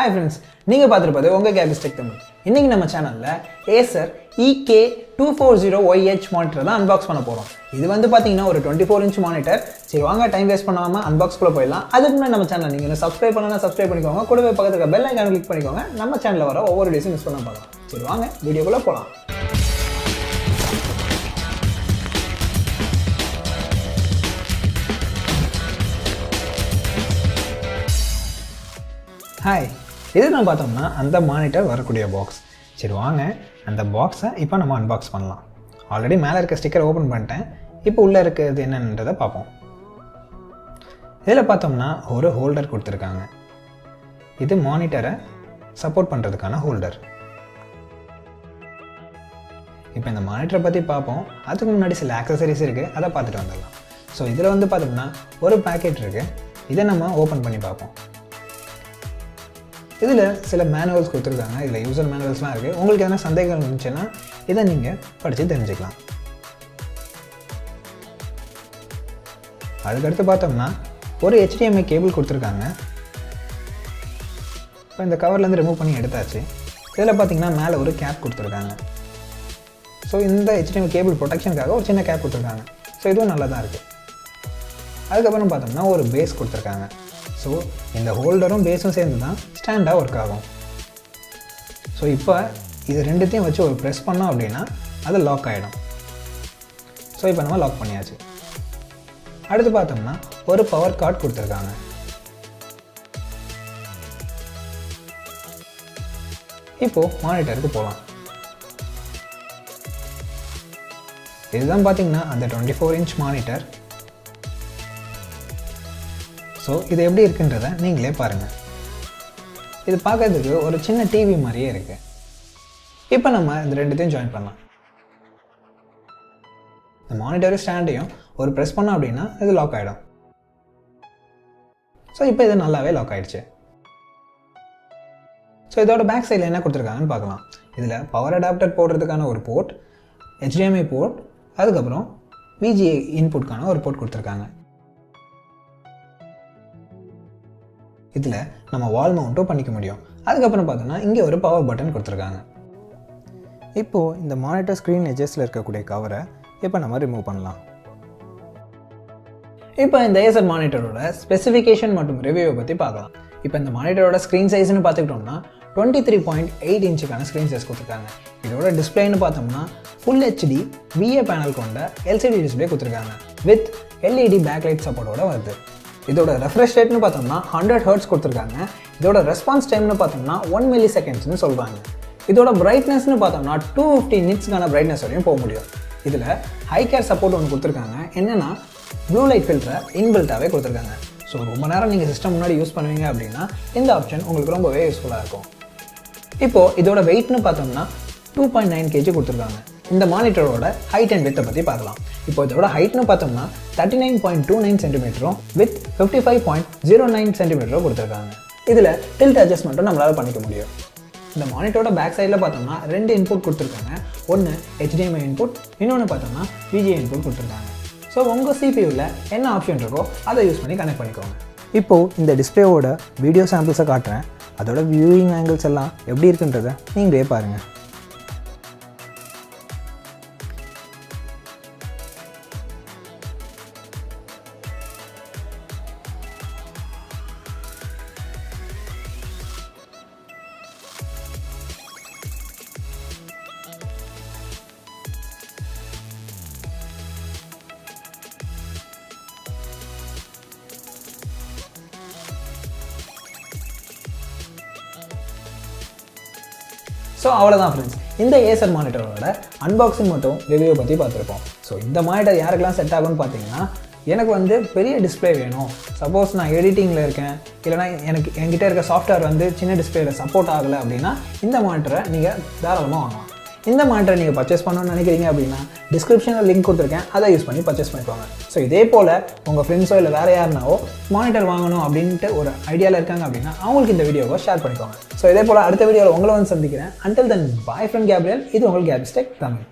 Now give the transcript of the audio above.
Hi friends, நீங்க பார்த்திருப்பது உங்க Gaby'S Tech Tamil. இன்னைக்கு நம்ம சேனல்ல Acer Ek240Y மானிட்டர் தான் அன்பாக்ஸ் பண்ண போறோம். இது வந்து பாத்தீங்கன்னா ஒரு 24 inch மானிட்டர். சரி வாங்க டைம் வேஸ்ட் பண்ணாம அன்பாக்ஸ் குள்ள போயிடலாம். அதுக்கு முன்னாடி நம்ம சேனலை நீங்க சப்ஸ்கிரைப் பண்ணலனா சப்ஸ்கிரைப் பண்ணிக்கோங்க. கூடவே பக்கத்துல இருக்க பெல் ஐகானை கிளிக் பண்ணிக்கோங்க. நம்ம சேனல்ல வர ஒவ்வொரு வீடியோஸையும் மிஸ் பண்ணாம பார்க்கலாம். சரி வாங்க வீடியோக்குள்ள போலாம். ஹாய், இது நான் பார்த்தோம்னா அந்த மானிட்டர் வரக்கூடிய பாக்ஸ். சரி வாங்க அந்த பாக்ஸை இப்போ நம்ம அன்பாக்ஸ் பண்ணலாம். ஆல்ரெடி மேலே இருக்க ஸ்டிக்கர் ஓப்பன் பண்ணிட்டேன். இப்போ உள்ளே இருக்கிறது என்னன்றதை பார்ப்போம். இதில் பார்த்தோம்னா ஒரு ஹோல்டர் கொடுத்துருக்காங்க. இது மானிட்டரை சப்போர்ட் பண்ணுறதுக்கான ஹோல்டர். இப்போ இந்த மானிட்டரை பற்றி பார்ப்போம். அதுக்கு முன்னாடி சில ஆக்சசரிஸ் இருக்குது, அதை பார்த்துட்டு வந்துடலாம். ஸோ இதில் வந்து பார்த்தோம்னா ஒரு பேக்கெட் இருக்குது. இதை நம்ம ஓப்பன் பண்ணி பார்ப்போம். இதில் சில மேனுவல்ஸ் கொடுத்துருக்காங்க. இதில் யூசர் மேனுவல்ஸ்லாம் இருக்குது. உங்களுக்கு எதனா சந்தேகம் இருந்துச்சுன்னா இதை நீங்கள் படித்து தெரிஞ்சுக்கலாம். அதுக்கடுத்து பார்த்தோம்னா ஒரு HDMI கேபிள் கொடுத்துருக்காங்க. இப்போ இந்த கவர்லேருந்து ரிமூவ் பண்ணி எடுத்தாச்சு. இதில் பார்த்தீங்கன்னா மேலே ஒரு கேப் கொடுத்துருக்காங்க. ஸோ இந்த HDMI கேபிள் ப்ரொடெக்ஷனுக்காக ஒரு சின்ன கேப் கொடுத்துருக்காங்க. ஸோ இதுவும் நல்லா தான் இருக்குது. அதுக்கப்புறம் பார்த்தோம்னா ஒரு பேஸ் கொடுத்துருக்காங்க. ஸோ இந்த ஹோல்டரும் பேஸும் சேர்ந்து தான் ஸ்டாண்டாக ஒர்க் ஆகும். ஸோ இப்போ இது ரெண்டுத்தையும் வச்சு ஒரு ப்ரெஸ் பண்ணோம் அப்படின்னா அது லாக் ஆகிடும். ஸோ இப்போ நம்ம லாக் பண்ணியாச்சு. அடுத்து பார்த்தோம்னா ஒரு பவர் கார்டு கொடுத்துருக்காங்க. இப்போது மானிட்டருக்கு போகலாம். இதுதான் பார்த்தீங்கன்னா அந்த 24 inch மானிட்டர். ஸோ இது எப்படி இருக்குன்றதை நீங்களே பாருங்கள். இது பார்க்கறதுக்கு ஒரு சின்ன டிவி மாதிரியே இருக்குது. இப்போ நம்ம இந்த ரெண்டுத்தையும் ஜாயின் பண்ணலாம். இந்த மானிட்டர் ஸ்டாண்டையும் ஒரு ப்ரெஸ் பண்ணோம் அப்படின்னா இது லாக் ஆகிடும். ஸோ இப்போ இது நல்லாவே லாக் ஆகிடுச்சு. ஸோ இதோட பேக் சைடில் என்ன கொடுத்துருக்காங்கன்னு பார்க்கலாம். இதில் பவர் அடாப்டர் போடுறதுக்கான ஒரு போர்ட், HDMI போர்ட், அதுக்கப்புறம் VGA இன்புட்கான ஒரு போர்ட் கொடுத்துருக்காங்க. இதில் நம்ம வால் மவுண்ட்டும் பண்ணிக்க முடியும். அதுக்கப்புறம் பார்த்தோன்னா இங்கே ஒரு பவர் பட்டன் கொடுத்துருக்காங்க. இப்போது இந்த மானிட்டர் ஸ்க்ரீன் எட்ஜஸில் இருக்கக்கூடிய கவரை இப்போ நம்ம ரிமூவ் பண்ணலாம். இப்போ இந்த Acer மானிட்டரோட ஸ்பெசிஃபிகேஷன் மற்றும் ரிவ்யூவை பற்றி பார்க்கலாம். இப்போ இந்த மானிட்டரோட ஸ்க்ரீன் சைஸ்னு பார்த்துக்கிட்டோம்னா 23.8 இன்ச்சுக்கான ஸ்க்ரீன் சைஸ் கொடுத்துருக்காங்க. இதோட டிஸ்பிளேன்னு பார்த்தோம்னா ஃபுல் HD VA பேனல் கொண்ட LCD டிஸ்பிளே கொடுத்துருக்காங்க. வித் LED பேக்லைட் சப்போர்ட்டோட வருது. இதோட ரெஃப்ரெஷ் ரேட்னு பார்த்தோம்னா 100 Hz கொடுத்துருக்காங்க. இதோட ரெஸ்பான்ஸ் டைம்னு பார்த்தோம்னா 1 millisecondsனு சொல்கிறாங்க. இதோட பிரைட்னஸ்னு பார்த்தோம்னா 250 nitsக்கான பிரைட்னஸ் வரையும் போக முடியும். இதில் ஹை கேர் சப்போர்ட் ஒன்று கொடுத்துருக்காங்க. என்னென்னா ப்ளூ லைட் ஃபில்டரை இன்பில்ட்டாகவே கொடுத்துருக்காங்க. ஸோ ரொம்ப நேரம் நீங்கள் சிஸ்டம் முன்னாடி யூஸ் பண்ணுவீங்க அப்படின்னா இந்த ஆப்ஷன் உங்களுக்கு ரொம்பவே யூஸ்ஃபுல்லாக இருக்கும். இப்போது இதோட வெயிட்னு பார்த்தோம்னா 2.9 kg கொடுத்துருக்காங்க. இந்த மானிட்டரோட ஹைட் அண்ட் வித்தை பற்றி பார்க்கலாம். இப்போ இதோட ஹைட்னு பார்த்தோம்னா 39.29 சென்டிமீட்டரும் வித் 55.09 சென்டிமீட்டரும் கொடுத்துருக்காங்க. இதில் டில்ட் அட்ஜஸ்ட்மெண்ட்டும் நம்மளால் பண்ணிக்க முடியும். இந்த மானிட்டரோட பேக் சைடில் பார்த்தோம்னா 2 இன்புட் கொடுத்துருக்காங்க. ஒன்று HDMI இன்புட், இன்னொன்று பார்த்தோம்னா VGA இன்புட் கொடுத்துருக்காங்க. ஸோ உங்கள் CPUவில் என்ன ஆப்ஷன் இருக்கோ அதை யூஸ் பண்ணி கனெக்ட் பண்ணிக்கோங்க. இப்போது இந்த டிஸ்பிளேவோட வீடியோ சாம்பிள்ஸை காட்டுறேன். அதோட வியூவிங் ஆங்கிள்ஸ் எல்லாம் எப்படி இருக்குன்றதை நீங்களே பாருங்கள். ஸோ அவ்வளோதான் ஃப்ரெண்ட்ஸ், இந்த Acer மானிட்டரோட அன்பாக்சிங் மட்டும் ரிவ்யூ பற்றி பார்த்துருப்போம். ஸோ இந்த மானிட்டர் யாருக்கெல்லாம் செட் ஆகும்னு பார்த்தீங்கன்னா, எனக்கு வந்து பெரிய டிஸ்பிளே வேணும், சப்போஸ் நான் எடிட்டிங்கில் இருக்கேன், இல்லைனா என்கிட்ட இருக்க சாஃப்ட்வேர் வந்து சின்ன டிஸ்பிளேயில் சப்போர்ட் ஆகலை அப்படின்னா இந்த மானிட்டரை நீங்கள் தாராளமாக வாங்கலாம். இந்த மானிட்டரை நீங்கள் பர்ச்சேஸ் பண்ணணும்னு நினைக்கிறீங்க அப்படின்னா டிஸ்கிரிப்ஷனில் லிங்க் கொடுத்துருக்கேன், அதை யூஸ் பண்ணி பர்ச்சேஸ் பண்ணிக்கோங்க. ஸோ இதே போல் உங்கள் ஃப்ரெண்ட்ஸோ இல்லை வேறு யாருனாவோ மானிட்டர் வாங்கணும் அப்படின்ட்டு ஒரு ஐடியாவில் இருக்காங்க அப்படின்னா அவங்களுக்கு இந்த வீடியோவை ஷேர் பண்ணிக்கோங்க. ஸோ இதே போல் அடுத்த வீடியோவில் உங்களை வந்து சந்திக்கிறேன். Until then, bye from Gabriel. இது உங்கள் Gaby'S Tech தமிழ்.